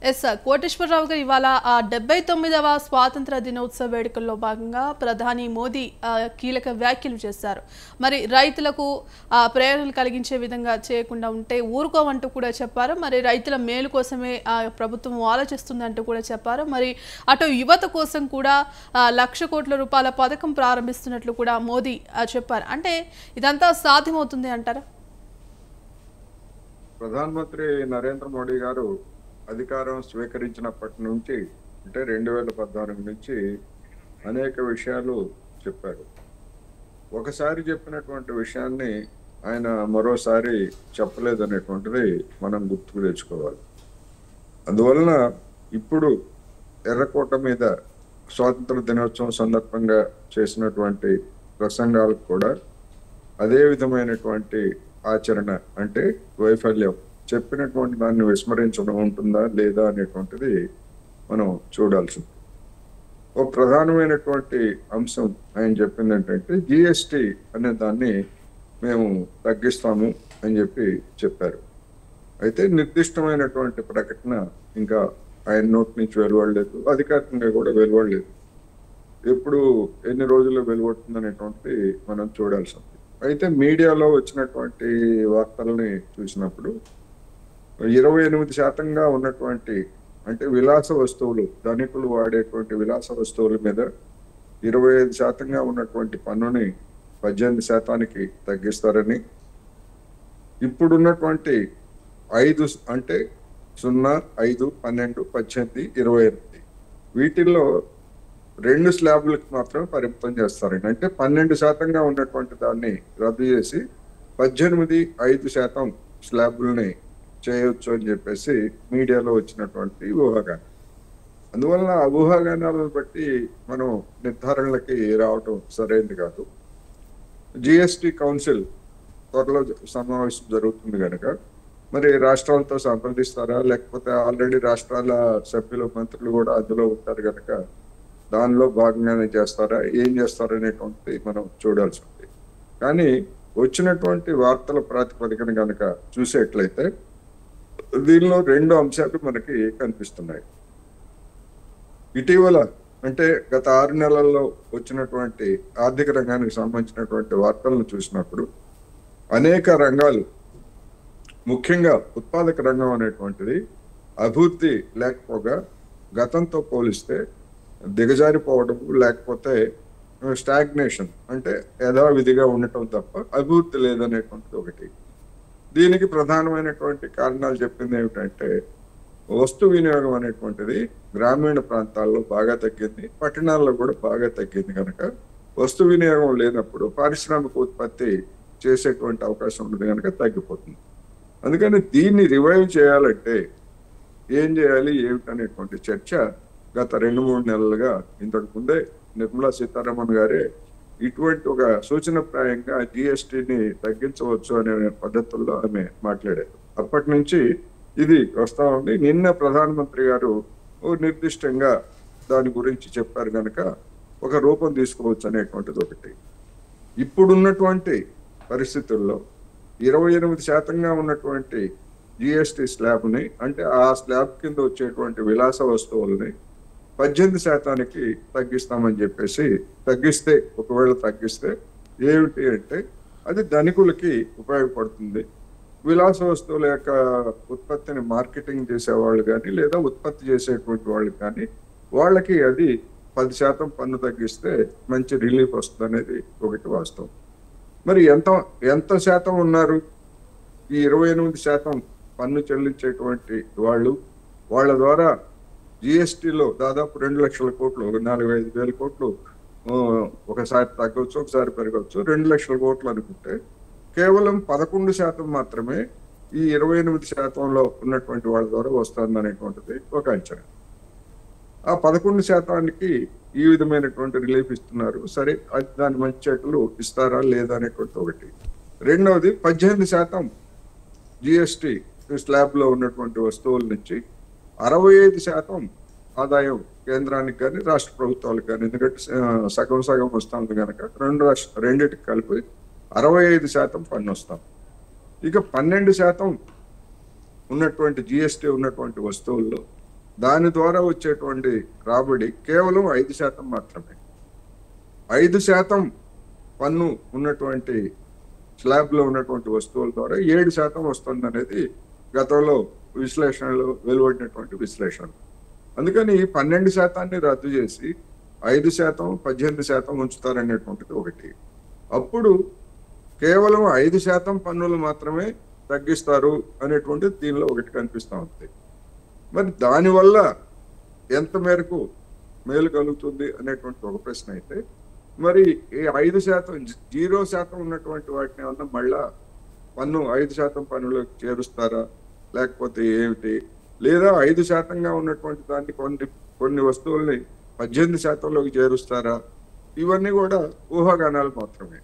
Yes sir, Koteswararao గారు ఇవాళ 79వ స్వాతంత్ర దినోత్సవ వేడుకల్లో భాగంగా ప్రధాని మోదీ కీలక వ్యాఖ్యలు చేశారు. మరి రైతులకు ప్రేరణలు కలిగించే విధంగా చేయకుండా ఉంటే ఊరుకోమంటూ కూడా చెప్పారు. మరి రైతుల మేలు కోసమే ప్రభుత్వం ఆలోచిస్తుందంటూ కూడా చెప్పారు. మరి అటు యువత కోసం కూడా 1,00,000 కోట్ల రూపాయల పథకం ప్రారంభిస్తున్నట్లు కూడా మోదీ చెప్పారు. అంటే ఇదంతా సాధ్యమవుతుంది అంటారా? ప్రధానమంత్రి నరేంద్ర మోడీ గారు అధికారం స్వీకరించినప్పటి నుంచి అంటే 2014 నుంచి అనేక విషయాలు చెప్పారు. ఒకసారి చెప్పినటువంటి విషయాన్ని ఆయన మరోసారి చెప్పలేదనేటువంటిది మనం గుర్తుకు తెచ్చుకోవాలి. అందువలన ఇప్పుడు ఎర్రకోట మీద స్వాతంత్ర దినోత్సవం సందర్భంగా చేసినటువంటి ప్రసంగాలకు కూడా అదే విధమైనటువంటి ఆచరణ అంటే వైఫల్యం, చెప్పినటువంటి దాన్ని విస్మరించడం ఉంటుందా లేదా అనేటువంటిది మనం చూడాల్సింది. ఒక ప్రధానమైనటువంటి అంశం ఆయన చెప్పింది ఏంటంటే జిఎస్టి అనే దాన్ని మేము తగ్గిస్తాము అని చెప్పారు. అయితే నిర్దిష్టమైనటువంటి ప్రకటన ఇంకా ఆయన నోటి నుంచి వెలువడలేదు, అధికారికంగా కూడా వెలువడలేదు. ఎప్పుడు ఎన్ని రోజుల్లో వెలువడుతుంది అనేటువంటిది మనం చూడాల్సింది. అయితే మీడియాలో వచ్చినటువంటి వార్తల్ని చూసినప్పుడు 28% ఉన్నటువంటి అంటే విలాస వస్తువులు, ధనికులు వాడేటువంటి విలాస వస్తువుల మీద 25% ఉన్నటువంటి పన్నుని 18% తగ్గిస్తారని, ఇప్పుడున్నటువంటి 5 అంటే 0, 5, 12, 18, 28 వీటిల్లో 2 స్లాబ్లకు మాత్రం పరిమితం చేస్తారండి. అంటే 12% ఉన్నటువంటి దాన్ని రద్దు చేసి 18, 5% స్లాబుల్ని చేయొచ్చు అని చెప్పేసి మీడియాలో వచ్చినటువంటి ఊహాగానం. అందువలన ఆ ఊహాగానాలను బట్టి మనం నిర్ధారణలకి రావటం సరైనది కాదు. జిఎస్టి కౌన్సిల్ త్వరలో సమావేశం జరుగుతుంది కనుక మరి రాష్ట్రాలతో సంప్రదిస్తారా, లేకపోతే ఆల్రెడీ రాష్ట్రాల సభ్యులు మంత్రులు కూడా అందులో ఉంటారు కనుక దానిలో భాగంగానే చేస్తారా, ఏం చేస్తారనేటువంటి మనం చూడాల్సి ఉంది. కానీ వచ్చినటువంటి వార్తల ప్రాతిపదికన కనుక చూసేట్లయితే దీనిలో 2 అంశాలు మనకి కనిపిస్తున్నాయి. ఇటీవల అంటే గత 6 నెలల్లో వచ్చినటువంటి ఆర్థిక రంగానికి సంబంధించినటువంటి వార్తలను చూసినప్పుడు అనేక రంగాలు, ముఖ్యంగా ఉత్పాదక రంగం అనేటువంటిది అభివృద్ధి లేకపోగా గతంతో పోలిస్తే దిగజారిపోవడం, లేకపోతే స్టాగ్నేషన్ అంటే యథావిధిగా ఉండటం తప్ప అభివృద్ధి లేదనేటువంటిది ఒకటి. దీనికి ప్రధానమైనటువంటి కారణాలు చెప్పింది ఏమిటంటే వస్తు వినియోగం అనేటువంటిది గ్రామీణ ప్రాంతాల్లో బాగా తగ్గింది, పట్టణాల్లో కూడా బాగా తగ్గింది. కనుక వస్తు వినియోగం లేనప్పుడు పారిశ్రామిక ఉత్పత్తి చేసేటువంటి అవకాశం ఉంటుంది కనుక తగ్గిపోతుంది. అందుకని దీన్ని రివైవ్ చేయాలంటే ఏం చేయాలి ఏమిటనేటువంటి చర్చ గత 2-3 నెలలుగా, ఇంతకు ముందే నిర్మలా సీతారామన్ గారే ఇటువంటి ఒక సూచనప్రాయంగా జిఎస్టిని తగ్గించవచ్చు అనే పద్ధతుల్లో ఆమె మాట్లాడారు. అప్పటి నుంచి ఇది వస్తా ఉంది. నిన్న ప్రధానమంత్రి గారు నిర్దిష్టంగా దాని గురించి చెప్పారు కనుక ఒక రూపం తీసుకోవచ్చు అనేటువంటిది ఒకటి. ఇప్పుడున్నటువంటి పరిస్థితుల్లో 28% ఉన్నటువంటి జిఎస్టి స్లాబ్ని అంటే ఆ స్లాబ్ కింద వచ్చేటువంటి విలాస వస్తువుల్ని 18% తగ్గిస్తామని చెప్పేసి, ఒకవేళ తగ్గిస్తే ఏమిటి అంటే అది ధనికులకి ఉపయోగపడుతుంది. విలాస వస్తువుల యొక్క ఉత్పత్తిని మార్కెటింగ్ చేసేవాళ్ళు కానీ లేదా ఉత్పత్తి చేసేటువంటి వాళ్ళు కానీ వాళ్ళకి అది 10% పన్ను తగ్గిస్తే మంచి రిలీఫ్ వస్తుంది అనేది ఒకటి వాస్తవం. మరి ఎంత శాతం ఉన్నారు ఈ 28% పన్ను చెల్లించేటువంటి వాళ్ళు? వాళ్ళ ద్వారా జిఎస్టిలో దాదాపు 2,00,000 కోట్లు, 45,000 కోట్లు ఒకసారి తగ్గవచ్చు, ఒకసారి పెరగవచ్చు. 2,00,000 కోట్లు అనుకుంటే కేవలం 11% మాత్రమే ఈ 28%లో ఉన్నటువంటి వాళ్ళ ద్వారా వస్తుంది అనేటువంటిది ఒక అంచనా. ఆ 11%కి ఈ విధమైనటువంటి రిలీఫ్ ఇస్తున్నారు. సరే, దాని మంచి చెట్లు ఇస్తారా లేదా అనేటువంటి ఒకటి. రెండవది 18% జిఎస్టి స్లాబ్ లో ఉన్నటువంటి వస్తువుల నుంచి 65% ఆదాయం కేంద్రానికి కానీ రాష్ట్ర ప్రభుత్వాలకు కానీ, ఎందుకంటే సగం సగం వస్తుంది కనుక రెండింటికి కలిపి 65% పన్ను వస్తాం. ఇక 12% ఉన్నటువంటి జిఎస్టి ఉన్నటువంటి వస్తువుల్లో దాని ద్వారా వచ్చేటువంటి రాబడి కేవలం 5% మాత్రమే. 5% పన్ను ఉన్నటువంటి స్లాబ్ లో ఉన్నటువంటి వస్తువుల ద్వారా 7% వస్తుంది అనేది గతంలో విశ్లేషణలో వెలువడినటువంటి విశ్లేషణ. అందుకని 12% రద్దు చేసి 5%, 18% ఉంచుతారనేటువంటిది ఒకటి. అప్పుడు కేవలం 5% పన్నులు మాత్రమే తగ్గిస్తారు అనేటువంటిది దీనిలో ఒకటి కనిపిస్తూ ఉంది. మరి దానివల్ల ఎంత మేరకు మేలు కలుగుతుంది అనేటువంటి ఒక ప్రశ్న అయితే, మరి ఈ 5% 0% ఉన్నటువంటి వాటిని ఏమన్నా మళ్ళా 5% పన్నులోకి చేరుస్తారా, లేకపోతే ఏమిటి? లేదా 5%గా ఉన్నటువంటి దాన్ని కొన్ని వస్తువుల్ని 18%లోకి చేరుస్తారా? ఇవన్నీ కూడా ఊహాగానాలు మాత్రమే.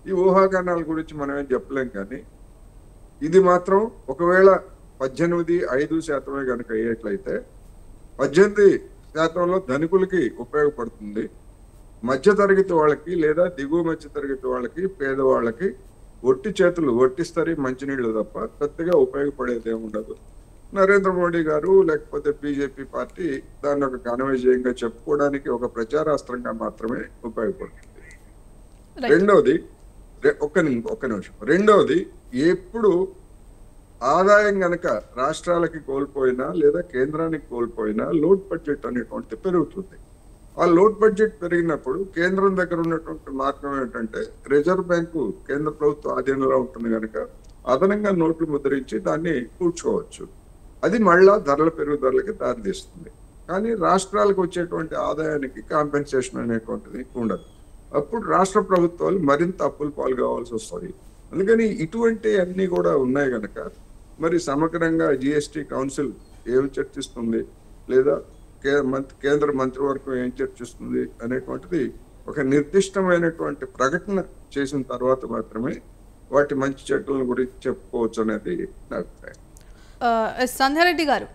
ఈ ఊహాగానాల గురించి మనం ఏం చెప్పలేం. కానీ ఇది మాత్రం ఒకవేళ 18.5% కనుక అయ్యేట్లయితే 18%లో ధనికులకి ఉపయోగపడుతుంది. మధ్య తరగతి వాళ్ళకి లేదా దిగువ మధ్య తరగతి వాళ్ళకి, పేదవాళ్ళకి ఒట్టి చేతులు ఒట్టిస్తరి మంచినీళ్ళు తప్ప పెద్దగా ఉపయోగపడేది ఏముండదు. నరేంద్ర మోడీ గారు లేకపోతే బీజేపీ పార్టీ దాన్ని ఒక ఘన విజయంగా చెప్పుకోవడానికి ఒక ప్రచారాస్త్రంగా మాత్రమే ఉపయోగపడుతుంది. రెండోది, ఒక్క నిమిషం. రెండోది, ఎప్పుడు ఆదాయం గనక రాష్ట్రాలకి కోల్పోయినా లేదా కేంద్రానికి కోల్పోయినా లోడ్ బడ్జెట్ అనేటువంటిది పెరుగుతుంది. ఆ లోడ్ బడ్జెట్ పెరిగినప్పుడు కేంద్రం దగ్గర ఉన్నటువంటి మార్గం ఏంటంటే, రిజర్వ్ బ్యాంకు కేంద్ర ప్రభుత్వ ఆధీనంలో ఉంటుంది కనుక అదనంగా నోట్లు ముద్రించి దాన్ని కూర్చోవచ్చు. అది మళ్ళా ధరల పెరుగుదలకి దారితీస్తుంది. కానీ రాష్ట్రాలకు వచ్చేటువంటి ఆదాయానికి కాంపెన్సేషన్ అనేటువంటిది ఉండదు. అప్పుడు రాష్ట్ర ప్రభుత్వాలు మరింత అప్పులు పాలు కావాల్సి వస్తుంది. అందుకని ఇటువంటి అన్ని కూడా ఉన్నాయి కనుక మరి సమగ్రంగా జిఎస్టి కౌన్సిల్ ఏమి చర్చిస్తుంది, లేదా కేంద్ర మంత్రివర్గం ఏం చర్చిస్తుంది అనేటువంటిది ఒక నిర్దిష్టమైనటువంటి ప్రకటన చేసిన తర్వాత మాత్రమే వాటి మంచి చెడ్డల గురించి చెప్పుకోవచ్చు అనేది నా అభిప్రాయం. సంధ్యారెడ్డి గారు,